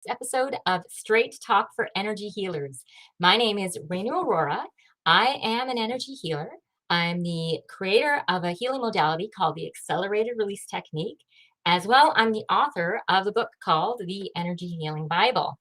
Episode of Straight Talk for Energy Healers. My name is Renu Aurora. I am an energy healer. I'm the creator of a healing modality called the Accelerated Release Technique. As well, I'm the author of the book called The Energy Healing Bible.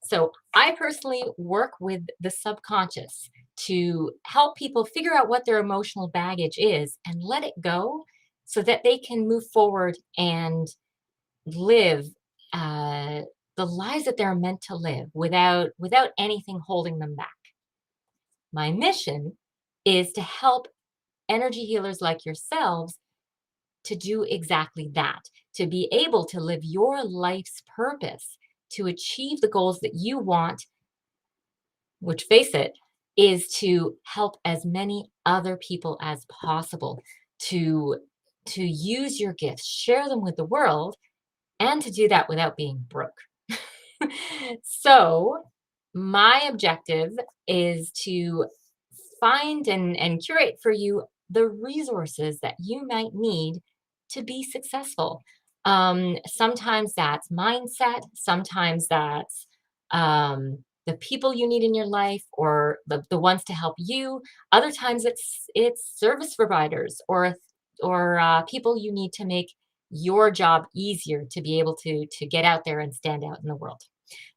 So I personally work with the subconscious to help people figure out what their emotional baggage is and let it go so that they can move forward and live uh, the lives that they're meant to live without anything holding them back. My mission is to help energy healers like yourselves to do exactly that, to be able to live your life's purpose, to achieve the goals that you want, which, face it, is to help as many other people as possible, to use your gifts, share them with the world, and to do that without being broke. So my objective is to find and curate for you the resources that you might need to be successful. Sometimes that's mindset, sometimes that's the people you need in your life, or the ones to help you. Other times it's service providers or people you need to make your job easier to be able to get out there and stand out in the world.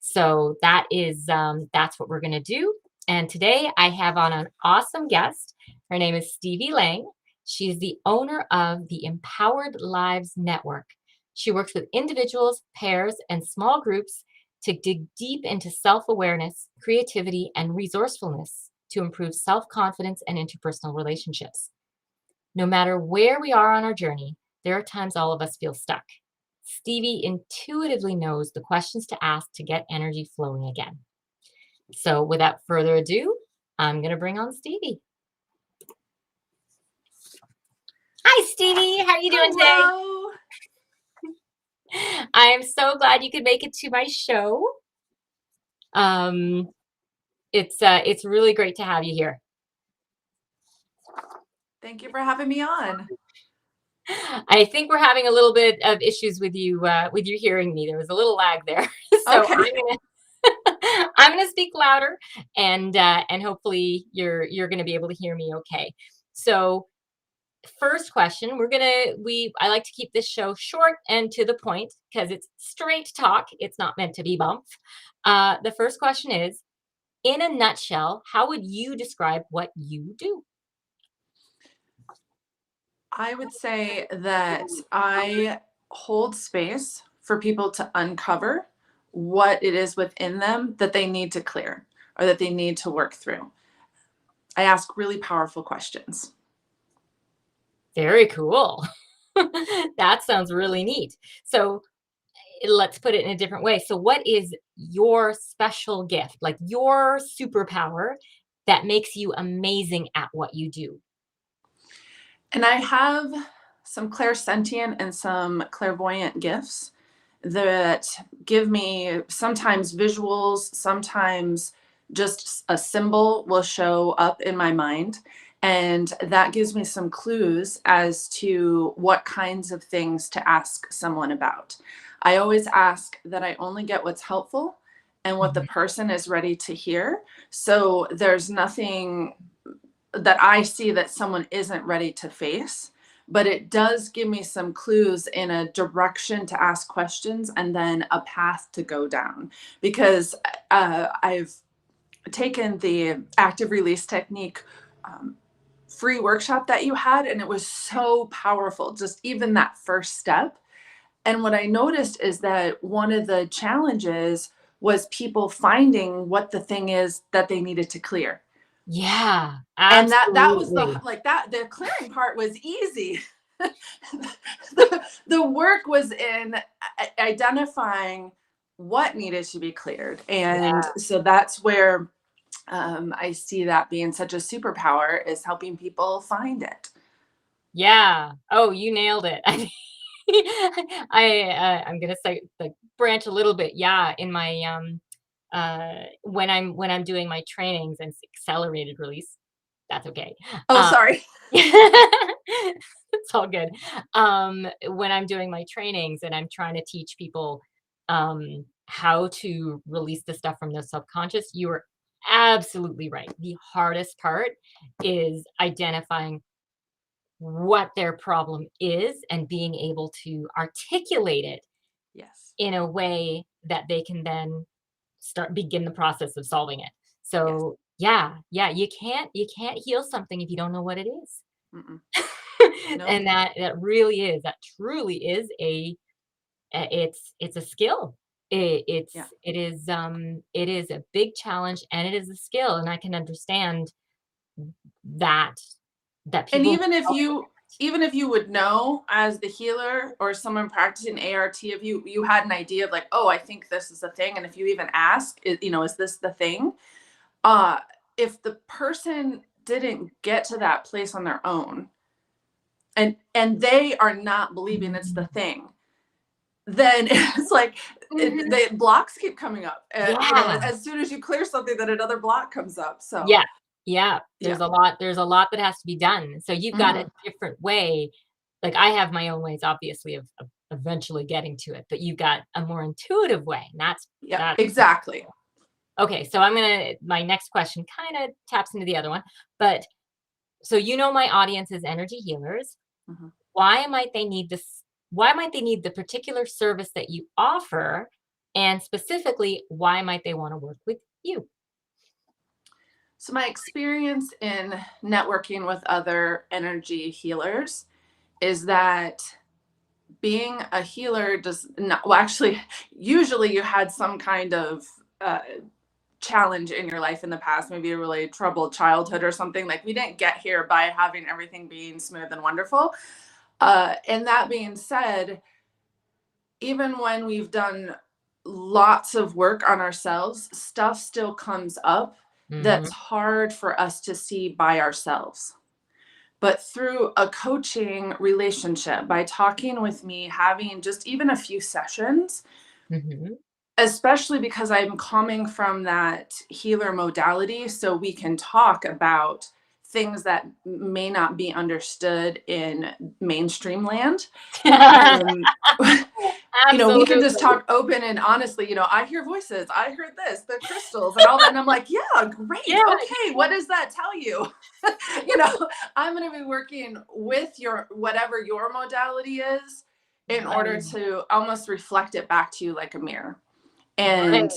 So that's what we're going to do. And today I have on an awesome guest. Her name is Stevie Lang. She's the owner of the Empowered Lives Network. She works with individuals, pairs, and small groups to dig deep into self-awareness, creativity, and resourcefulness to improve self-confidence and interpersonal relationships. No matter where we are on our journey, there are times all of us feel stuck. Stevie intuitively knows the questions to ask to get energy flowing again. So without further ado, I'm going to bring on Stevie. Hi, Stevie. How are you doing Hello. today? I am so glad you could make it to my show. It's really great to have you here. Thank you for having me on. I think we're having a little bit of issues with you hearing me. There was a little lag there. So Okay. I'm gonna speak louder, and hopefully you're gonna be able to hear me okay. So first question, I like to keep this show short and to the point because it's straight talk. It's not meant to be bumped. The first question is, in a nutshell, how would you describe what you do? I would say that I hold space for people to uncover what it is within them that they need to clear or that they need to work through. I ask really powerful questions. Very cool. That sounds really neat. So let's put it in a different way. So what is your special gift, like your superpower that makes you amazing at what you do? And I have some clairsentient and some clairvoyant gifts that give me sometimes visuals, sometimes just a symbol will show up in my mind. And that gives me some clues as to what kinds of things to ask someone about. I always ask that I only get what's helpful and what the Mhm. person is ready to hear. So there's nothing that I see that someone isn't ready to face, but it does give me some clues in a direction to ask questions and then a path to go down. Because I've taken the active release technique free workshop that you had, and it was so powerful, just even that first step. And what I noticed is that one of the challenges was people finding what the thing is that they needed to clear. Yeah, And that was absolutely. the clearing part was easy. The work was in identifying what needed to be cleared. And Yeah. so that's where I see that being such a superpower, is helping people find it. Yeah. Oh, you nailed it. I'm gonna say, like, branch a little bit. Yeah, in my when I'm doing my trainings and accelerated release, that's okay. Oh, Um, sorry. it's all good. When I'm doing my trainings and I'm trying to teach people how to release the stuff from the subconscious, you are absolutely right. The hardest part is identifying what their problem is and being able to articulate it Yes. in a way that they can then begin the process of solving it. Yes. So, yeah, yeah, you can't heal something if you don't know what it is. Mm-mm. Nope. And that truly is it's a skill. Yeah. It is a big challenge, and it is a skill, and I can understand that And people even if you would know as the healer or someone practicing ART, if you had an idea of like, oh, I think this is a thing, and if you even ask, is this the thing? Uh, if the person didn't get to that place on their own, and they are not believing it's the thing, then it's like Mhm. the blocks keep coming up. Yeah. As soon as you clear something, then another block comes up. So Yeah, yeah, yeah. there's a lot that has to be done, so you've got a Hmm. different way. Like, I have my own ways, obviously, of eventually getting to it, but you've got a more intuitive way, and Yeah, that's pretty exactly. cool. Okay, so my next question kinda taps into the other one, but so you know my audience is energy healers. Mhm. Why might they need this why might they need the particular service that you offer? And specifically, why might they wanna work with you? So my experience in networking with other energy healers is that being a healer does not, well, actually, usually you had some kind of uh, challenge in your life in the past, maybe a really troubled childhood or something. Like we didn't get here by having everything being smooth and wonderful. And that being said, even when we've done lots of work on ourselves, stuff still comes up that's Mhm. hard for us to see by ourselves. But through a coaching relationship, by talking with me, having just even a few sessions, Mhm. especially because I'm coming from that healer modality, so we can talk about things that may not be understood in mainstream land. Um, we can just Absolutely. talk open and honestly. I hear voices, I heard this, the crystals and all that. And I'm like, yeah, great. Yeah, Okay. What does that tell you? you know, I'm going to be working with whatever your modality is in order right, to almost reflect it back to you like a mirror. right.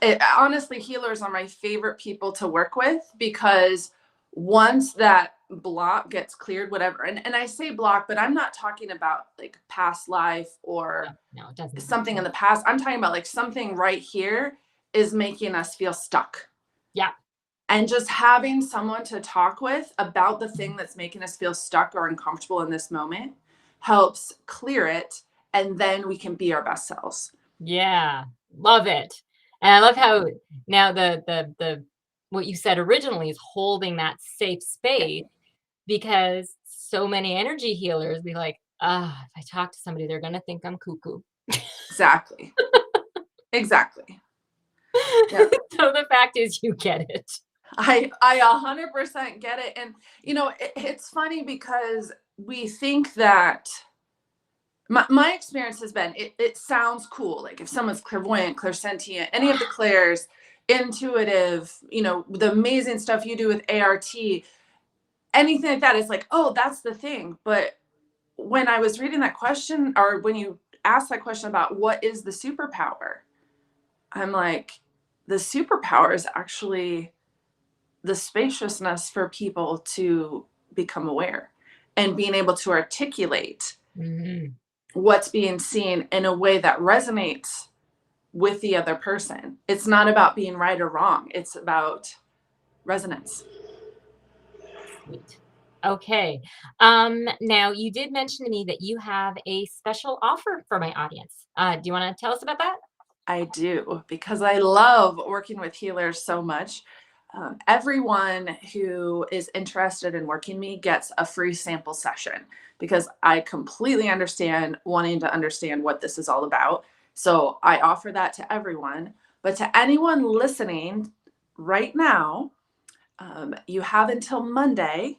And honestly, healers are my favorite people to work with because once that block gets cleared, whatever, and I say block, but I'm not talking about like past life No, or no, it doesn't have something to. in the past. I'm talking about like something right here is making us feel stuck. Yeah. And just having someone to talk with about the thing that's making us feel stuck or uncomfortable in this moment helps clear it. And then we can be our best selves. Yeah, love it. And I love how now the what you said originally is holding that safe Yeah, space because so many energy healers be like, "Ah, if I talk to somebody, they're gonna think I'm cuckoo." exactly. Exactly. Yeah. So the fact is you get it. I 100% get it. And it's funny because we think that my experience has been it sounds cool. Like if someone's clairvoyant, clairsentient, any of the clairs, intuitive, the amazing stuff you do with ART, anything like that, it's like, oh, that's the thing. But when I was reading that question, or when you asked that question about what is the superpower, I'm like, the superpower is actually the spaciousness for people to become aware and being able to articulate Mhm. what's being seen in a way that resonates with the other person. It's not about being right or wrong, it's about resonance. Sweet. Okay. Now you did mention to me that you have a special offer for my audience. Do you want to tell us about that? I do because I love working with healers so much. Everyone who is interested in working me gets a free sample session because I completely understand wanting to understand what this is all about. So I offer that to everyone. But to anyone listening right now, you have until Monday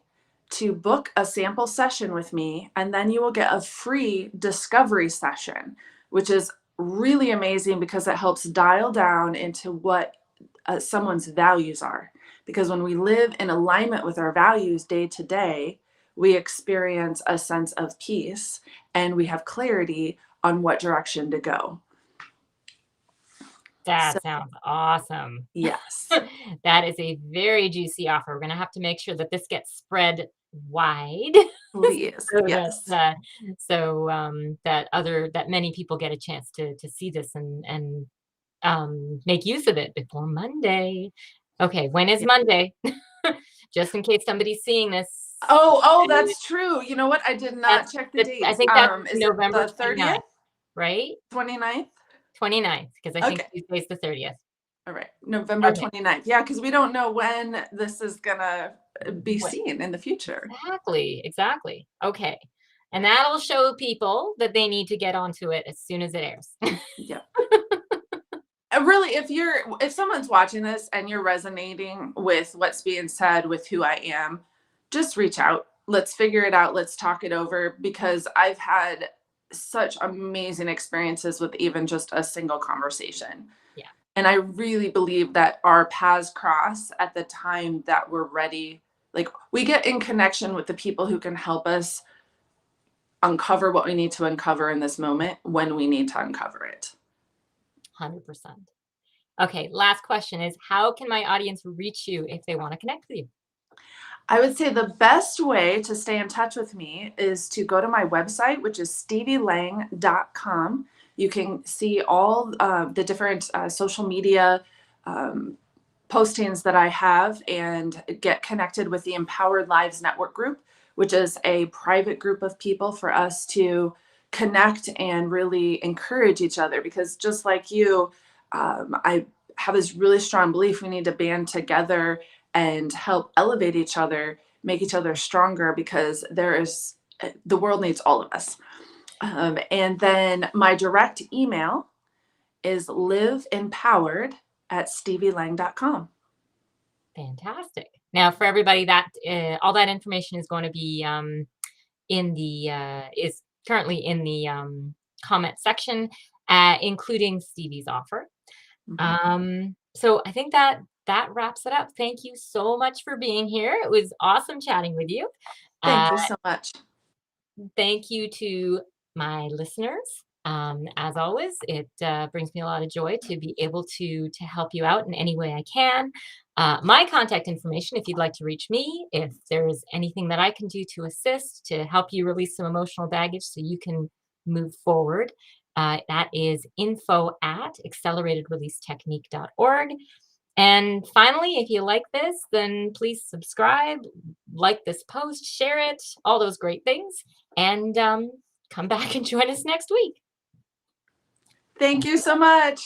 to book a sample session with me, and then you will get a free discovery session, which is really amazing because it helps dial down into what someone's values are. Because when we live in alignment with our values day to day, we experience a sense of peace and we have clarity on what direction to go. So, That sounds awesome. yes, That is a very juicy offer. We're gonna have to make sure that this gets spread wide please. so that Yes, that many people get a chance to see this and make use of it before Monday. Okay, when is yeah. Monday? Just in case somebody's seeing this. Oh, that's true. You know what? I did not check the I dates. think that's Is it November the 30th, 29th, right? 29th? 29th, because I think Okay. Tuesday's the 30th. All right. November Okay. 29th. Yeah, because we don't know when this is gonna be What seen in the future. exactly, exactly. Okay. And that'll show people that they need to get onto it as soon as it airs. Yeah. Really, if someone's watching this and you're resonating with what's being said with who I am, just reach out. Let's figure it out. Let's talk it over because I've had such amazing experiences with even just a single conversation. Yeah, And I really believe that our paths cross at the time that we're ready. Like we get in connection with the people who can help us uncover what we need to uncover in this moment when we need to uncover it. 100%. Okay, last question is how can my audience reach you if they want to connect with you? I would say the best way to stay in touch with me is to go to my website, which is stevielang.com. You can see all the different social media um, postings that I have and get connected with the Empowered Lives Network group, which is a private group of people for us to connect and really encourage each other. Because just like you, I have this really strong belief we need to band together and help elevate each other, make each other stronger because the world needs all of us. And then my direct email is liveempowered@stevielang.com. Fantastic. Now, for everybody, that all that information is going to be is currently in the comment section, including Stevie's offer. Mhm. So I think that wraps it up. Thank you so much for being here. It was awesome chatting with you. Uh, Thank you so much. Thank you to my listeners. As always, it brings me a lot of joy to be able to help you out in any way I can. My contact information, if you'd like to reach me, if there's anything that I can do to assist to help you release some emotional baggage so you can move forward, that is info@acceleratedreleasetechnique.org. And finally, if you like this, then please subscribe, like this post, share it, all those great things, and come back and join us next week. Thank you so much.